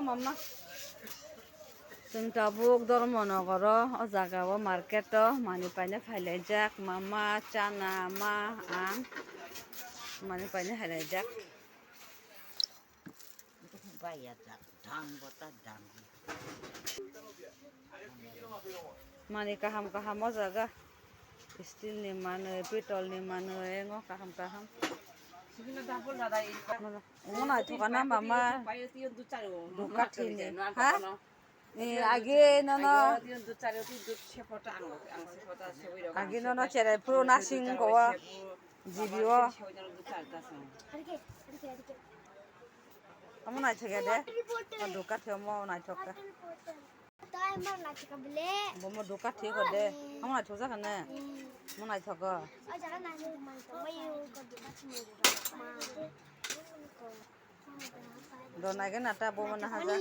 মাম্মা जों दाबुक Dharmanagar o jagao market o mani paine phailajak mama chana ma ang mani paine phailajak mani kaham kaham o jaga steel ni manui pitol ni manui ngo kaham kaham ngo naithokana mama dukathini ha আগে ননো আগে ননো চেরে পুরো নাসিং গোয়া জিবিও আমো নাই থাকে দে দোকা থেমো নাই থকা তাই মো নাই থকা বলে বমো দোকা থে ক দে আমো নাই থকা কানে মো নাই থকা আ জানা নাই মান তো মই ক দোকা থি মো দনাগে নাটা বমো না হাজা